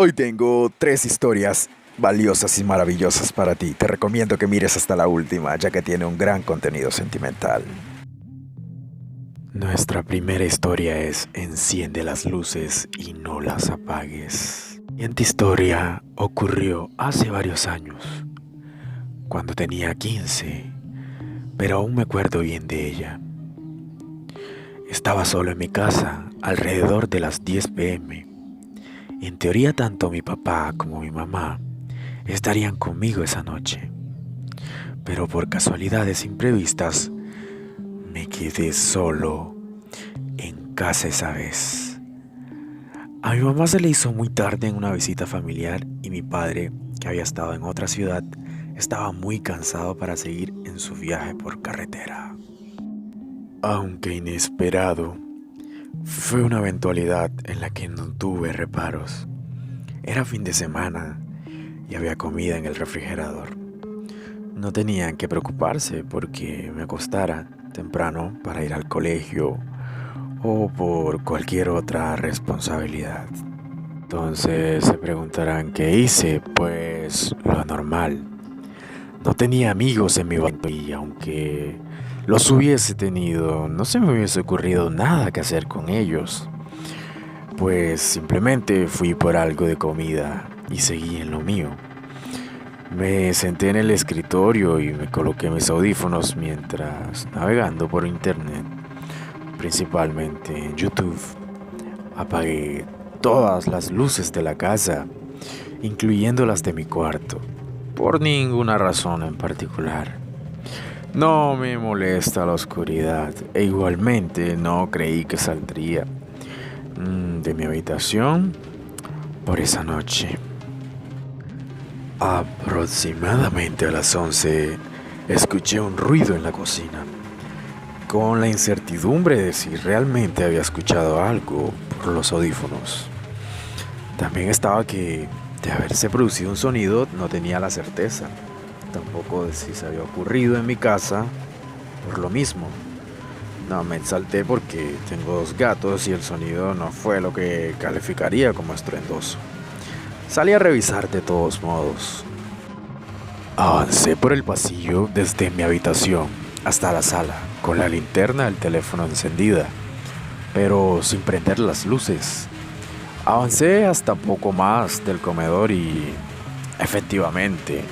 Hoy tengo tres historias valiosas y maravillosas para ti. Te recomiendo que mires hasta la última, ya que tiene un gran contenido sentimental. Nuestra primera historia es Enciende las luces y no las apagues. Y esta historia ocurrió hace varios años, cuando tenía 15, pero aún me acuerdo bien de ella. Estaba solo en mi casa, alrededor de las 10 p.m. En teoría tanto mi papá como mi mamá estarían conmigo esa noche, pero por casualidades imprevistas me quedé solo en casa esa vez. A mi mamá se le hizo muy tarde en una visita familiar y mi padre, que había estado en otra ciudad, estaba muy cansado para seguir en su viaje por carretera. Aunque inesperado, fue una eventualidad en la que no tuve reparos. Era fin de semana y había comida en el refrigerador. No tenían que preocuparse porque me acostara temprano para ir al colegio o por cualquier otra responsabilidad. Entonces se preguntarán qué hice, pues lo normal. No tenía amigos en mi bando y aunque los hubiese tenido, no se me hubiese ocurrido nada que hacer con ellos. Pues simplemente fui por algo de comida y seguí en lo mío. Me senté en el escritorio y me coloqué mis audífonos mientras navegando por internet, principalmente en YouTube. Apagué todas las luces de la casa, incluyendo las de mi cuarto, por ninguna razón en particular. No me molesta la oscuridad e igualmente no creí que saldría de mi habitación por esa noche. Aproximadamente a las 11 escuché un ruido en la cocina, con la incertidumbre de si realmente había escuchado algo por los audífonos. También estaba que de haberse producido un sonido no tenía la certeza, tampoco de si se había ocurrido en mi casa por lo mismo. No me exalté porque tengo 2 gatos y el sonido no fue lo que calificaría como estruendoso. Salí a revisar de todos modos. Avancé por el pasillo desde mi habitación hasta la sala, con la linterna del teléfono encendida, pero sin prender las luces. Avancé hasta poco más del comedor y, efectivamente,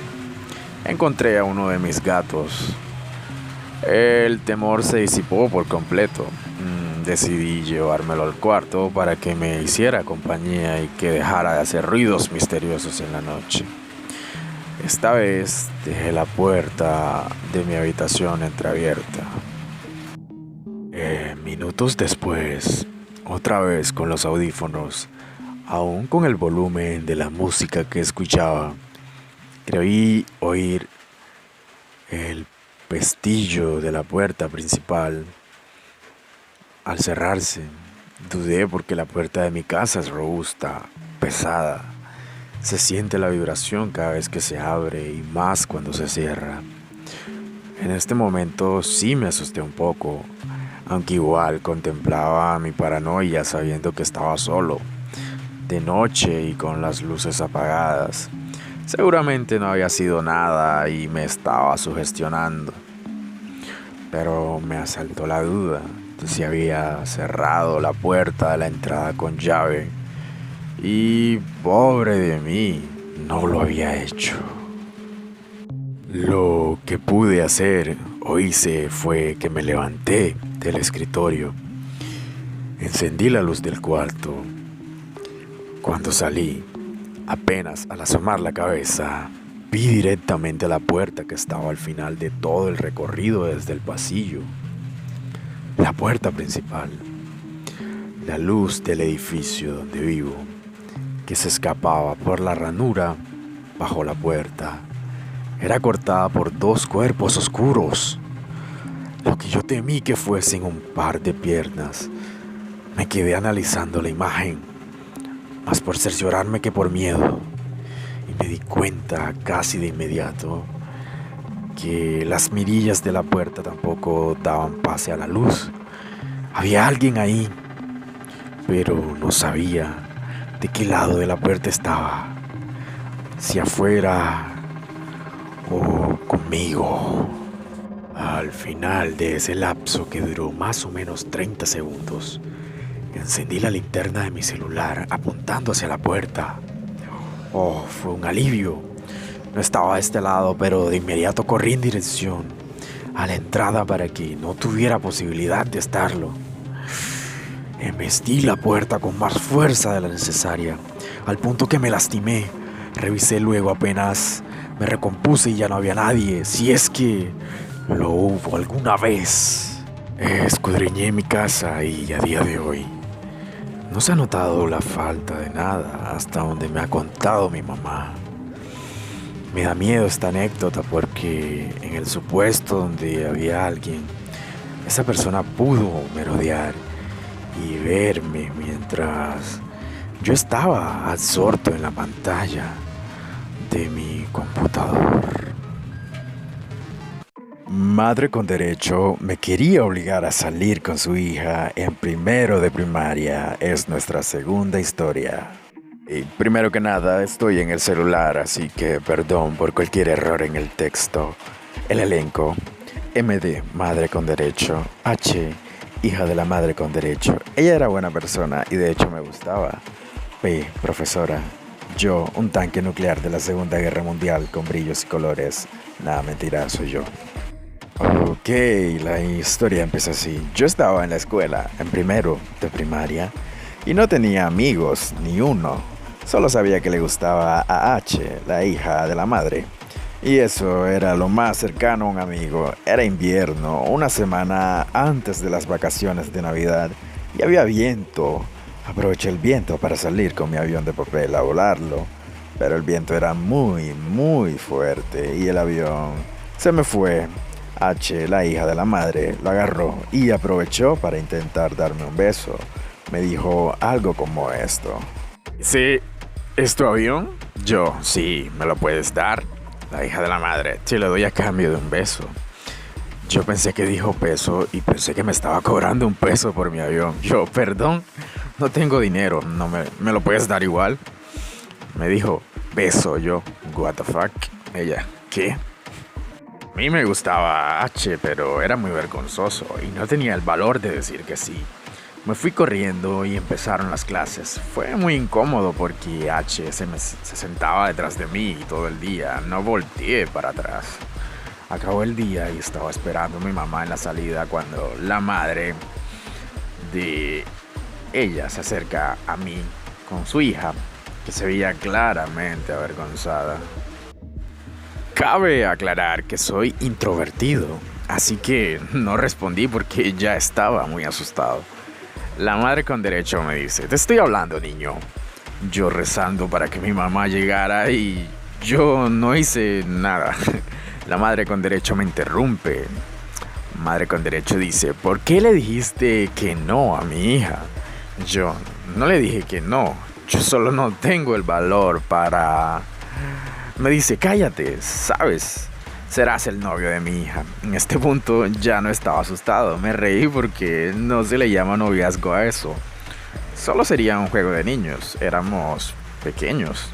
encontré a uno de mis gatos. El temor se disipó por completo. Decidí llevármelo al cuarto para que me hiciera compañía y que dejara de hacer ruidos misteriosos en la noche. Esta vez dejé la puerta de mi habitación entreabierta. Minutos después, otra vez con los audífonos, aún con el volumen de la música que escuchaba, creí oír el pestillo de la puerta principal. Al cerrarse, dudé porque la puerta de mi casa es robusta, pesada. Se siente la vibración cada vez que se abre y más cuando se cierra. En este momento sí me asusté un poco, aunque igual contemplaba mi paranoia sabiendo que estaba solo, de noche y con las luces apagadas. Seguramente no había sido nada y me estaba sugestionando. Pero me asaltó la duda de si había cerrado la puerta de la entrada con llave. Y pobre de mí, no lo había hecho. Lo que pude hacer o hice fue que me levanté del escritorio. Encendí la luz del cuarto. Cuando salí, apenas al asomar la cabeza, vi directamente a la puerta que estaba al final de todo el recorrido desde el pasillo. La puerta principal, la luz del edificio donde vivo, que se escapaba por la ranura bajo la puerta, era cortada por 2 cuerpos oscuros. Lo que yo temí que fuesen un par de piernas. Me quedé analizando la imagen, más por cerciorarme que por miedo, y me di cuenta casi de inmediato que las mirillas de la puerta tampoco daban pase a la luz. Había alguien ahí, pero no sabía ¿De qué lado de la puerta estaba? ¿Si afuera o conmigo? Al final de ese lapso, que duró más o menos 30 segundos, encendí la linterna de mi celular apuntando hacia la puerta. Oh, fue un alivio. No estaba a este lado, pero de inmediato corrí en dirección a la entrada para que no tuviera posibilidad de estarlo. Embestí la puerta con más fuerza de la necesaria, al punto que me lastimé. Revisé luego apenas me recompuse y ya no había nadie, si es que lo hubo alguna vez. Escudriñé mi casa y a día de hoy no se ha notado la falta de nada hasta donde me ha contado mi mamá. Me da miedo esta anécdota porque en el supuesto donde había alguien, esa persona pudo merodear y verme mientras yo estaba absorto en la pantalla de mi computador. Madre con derecho me quería obligar a salir con su hija en primero de primaria. Es nuestra segunda historia. Y primero que nada, estoy en el celular, así que perdón por cualquier error en el texto. El elenco: MD, madre con derecho; H, hija de la madre con derecho. Ella era buena persona y de hecho me gustaba. P, profesora. Yo, un tanque nuclear de la Segunda Guerra Mundial con brillos y colores. Nada, mentira, soy yo. Ok, la historia empieza así. Yo estaba en la escuela, en primero de primaria, y no tenía amigos, ni uno. Solo sabía que le gustaba a H, la hija de la madre. Y eso era lo más cercano a un amigo. Era invierno, una semana antes de las vacaciones de Navidad, y había viento. Aproveché el viento para salir con mi avión de papel a volarlo, pero el viento era muy, muy fuerte y el avión se me fue. H, la hija de la madre, lo agarró y aprovechó para intentar darme un beso. Me dijo algo como esto: ¿Sí? ¿Es tu avión? Yo: sí, me lo puedes dar. La hija de la madre: te lo doy a cambio de un beso. Yo pensé que dijo peso y pensé que me estaba cobrando un peso por mi avión. Yo: perdón, no tengo dinero, no me lo puedes dar igual. Me dijo: beso. Yo: what the fuck. Ella: ¿qué? A mí me gustaba H, pero era muy vergonzoso y no tenía el valor de decir que sí. Me fui corriendo y empezaron las clases. Fue muy incómodo porque H se sentaba detrás de mí todo el día. No volteé para atrás. Acabó el día y estaba esperando a mi mamá en la salida cuando la madre de ella se acerca a mí con su hija, que se veía claramente avergonzada. Cabe aclarar que soy introvertido, así que no respondí porque ya estaba muy asustado. La madre con derecho me dice: te estoy hablando, niño. Yo rezando para que mi mamá llegara y yo no hice nada. La madre con derecho me interrumpe. Madre con derecho dice: ¿por qué le dijiste que no a mi hija? Yo: no le dije que no, yo solo no tengo el valor para... Me dice: cállate, ¿sabes? Serás el novio de mi hija. En este punto ya no estaba asustado. Me reí porque no se le llama noviazgo a eso. Solo sería un juego de niños. Éramos pequeños.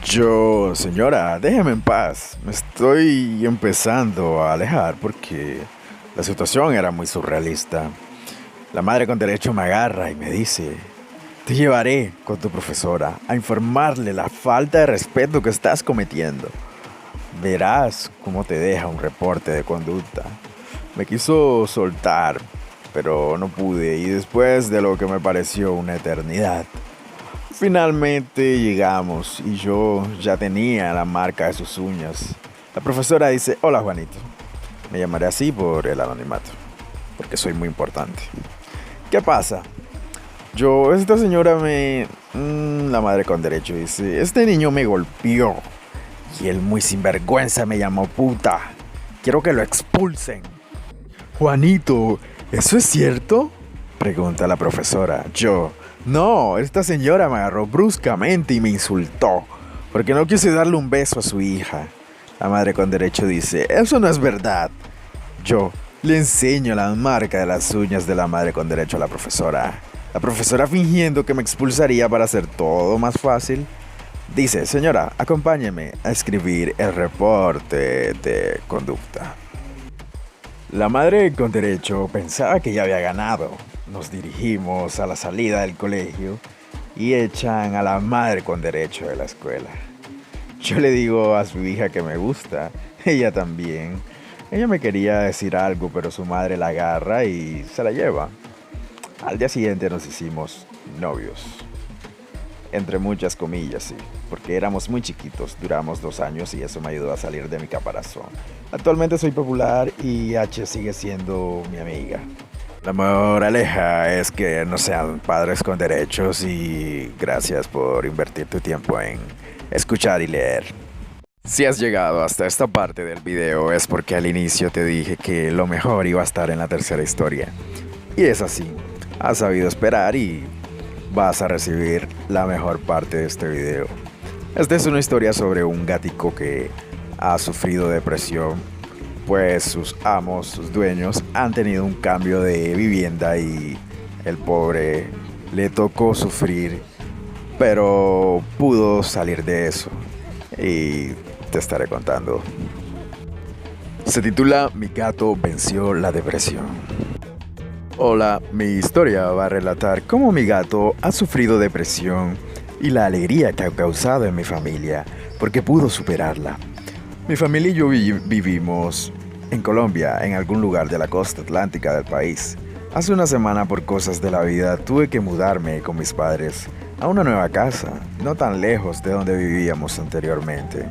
Yo: señora, déjeme en paz. Me estoy empezando a alejar porque la situación era muy surrealista. La madre con derecho me agarra y me dice: te llevaré con tu profesora a informarle la falta de respeto que estás cometiendo. Verás cómo te deja un reporte de conducta. Me quiso soltar, pero no pude, y después de lo que me pareció una eternidad, finalmente llegamos y yo ya tenía la marca de sus uñas. La profesora dice: hola, Juanito. Me llamaré así por el anonimato, porque soy muy importante. ¿Qué pasa? Esta señora la madre con derecho dice: este niño me golpeó y él muy sinvergüenza me llamó puta. Quiero que lo expulsen. Juanito, ¿eso es cierto?, pregunta la profesora. Yo: no, esta señora me agarró bruscamente y me insultó porque no quise darle un beso a su hija. La madre con derecho dice: eso no es verdad. Yo le enseño la marca de las uñas de la madre con derecho a la profesora. La profesora, fingiendo que me expulsaría para hacer todo más fácil, dice: señora, acompáñeme a escribir el reporte de conducta. La madre con derecho pensaba que ya había ganado. Nos dirigimos a la salida del colegio y echan a la madre con derecho de la escuela. Yo le digo a su hija que me gusta, ella también. Ella me quería decir algo, pero su madre la agarra y se la lleva. Al día siguiente nos hicimos novios. Entre muchas comillas, sí, porque éramos muy chiquitos, duramos 2 años y eso me ayudó a salir de mi caparazón. Actualmente soy popular y H sigue siendo mi amiga. La moraleja es que no sean padres con derechos y gracias por invertir tu tiempo en escuchar y leer. Si has llegado hasta esta parte del video es porque al inicio te dije que lo mejor iba a estar en la tercera historia. Y es así, has sabido esperar y vas a recibir la mejor parte de este video. Esta es una historia sobre un gatico que ha sufrido depresión, pues sus amos, sus dueños, han tenido un cambio de vivienda y el pobre le tocó sufrir, pero pudo salir de eso y te estaré contando. Se titula Mi gato venció la depresión. Hola, mi historia va a relatar cómo mi gato ha sufrido depresión y la alegría que ha causado en mi familia, porque pudo superarla. Mi familia y yo vivimos en Colombia, en algún lugar de la costa atlántica del país. Hace una semana, por cosas de la vida, tuve que mudarme con mis padres a una nueva casa, no tan lejos de donde vivíamos anteriormente.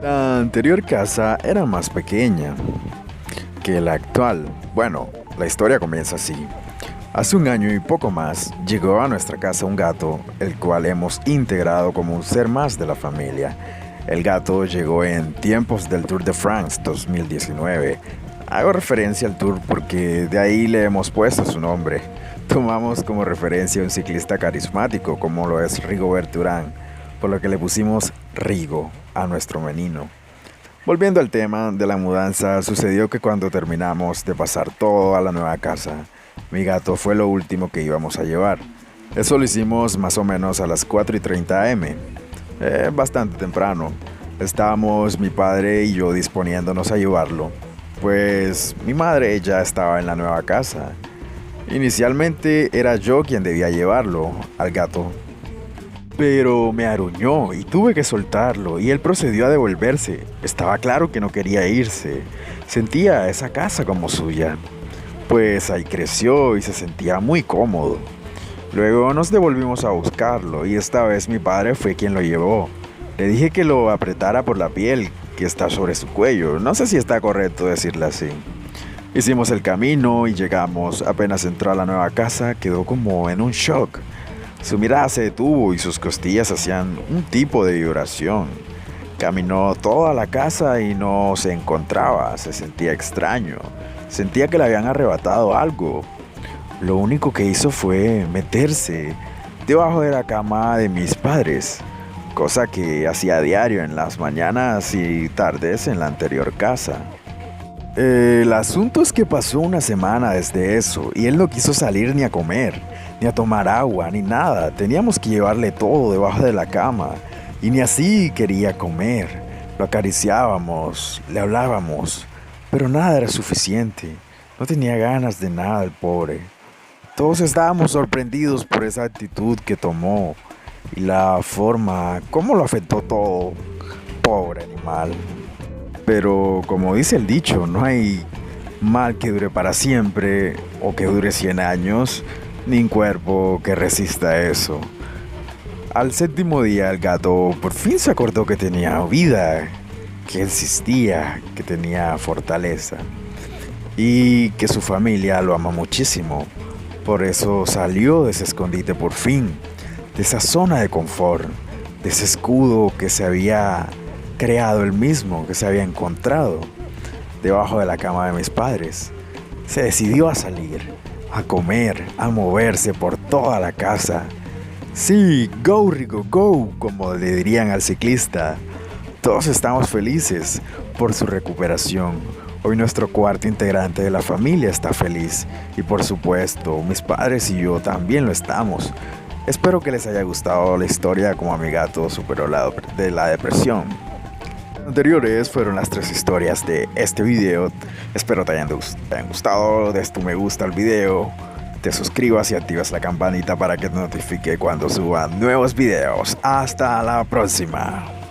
La anterior casa era más pequeña que la actual. Bueno, la historia comienza así. Hace 1 año y poco más llegó a nuestra casa un gato, el cual hemos integrado como un ser más de la familia. El gato llegó en tiempos del Tour de France 2019. Hago referencia al Tour porque de ahí le hemos puesto su nombre. Tomamos como referencia a un ciclista carismático como lo es Rigobert Urán, por lo que le pusimos Rigo a nuestro menino. Volviendo al tema de la mudanza, sucedió que cuando terminamos de pasar todo a la nueva casa, mi gato fue lo último que íbamos a llevar. Eso lo hicimos más o menos a las 4:30 am. Bastante temprano. Estábamos mi padre y yo disponiéndonos a llevarlo, pues mi madre ya estaba en la nueva casa. Inicialmente era yo quien debía llevarlo al gato, pero me aruñó y tuve que soltarlo y él procedió a devolverse. Estaba claro que no quería irse. Sentía esa casa como suya. Pues ahí creció y se sentía muy cómodo. Luego nos devolvimos a buscarlo y esta vez mi padre fue quien lo llevó. Le dije que lo apretara por la piel que está sobre su cuello. No sé si está correcto decirle así. Hicimos el camino y llegamos. Apenas entró a la nueva casa, quedó como en un shock. Su mirada se detuvo y sus costillas hacían un tipo de vibración. Caminó toda la casa y no se encontraba, se sentía extraño. Sentía que le habían arrebatado algo. Lo único que hizo fue meterse debajo de la cama de mis padres, cosa que hacía a diario en las mañanas y tardes en la anterior casa. El asunto es que pasó una semana desde eso y él no quiso salir ni a comer, ni a tomar agua, ni nada. Teníamos que llevarle todo debajo de la cama y ni así quería comer. Lo acariciábamos, le hablábamos, pero nada era suficiente. No tenía ganas de nada el pobre. Todos estábamos sorprendidos por esa actitud que tomó y la forma como lo afectó todo. Pobre animal. Pero como dice el dicho, no hay mal que dure para siempre o que dure 100 años, ni un cuerpo que resista eso. Al 7.º día el gato por fin se acordó que tenía vida, que existía, que tenía fortaleza y que su familia lo ama muchísimo. Por eso salió de ese escondite por fin, de esa zona de confort, de ese escudo que se había creado él mismo, que se había encontrado debajo de la cama de mis padres. Se decidió a salir, a comer, a moverse por toda la casa. Sí, go Rigo, go, como le dirían al ciclista. Todos estamos felices por su recuperación. Hoy nuestro cuarto integrante de la familia está feliz y por supuesto mis padres y yo también lo estamos. Espero que les haya gustado la historia como a mi gato superó de la depresión. Las anteriores fueron las 3 historias de este video. Espero te hayan gustado. Des tu me gusta al video, te suscribas y activas la campanita para que te notifique cuando suba nuevos videos. Hasta la próxima.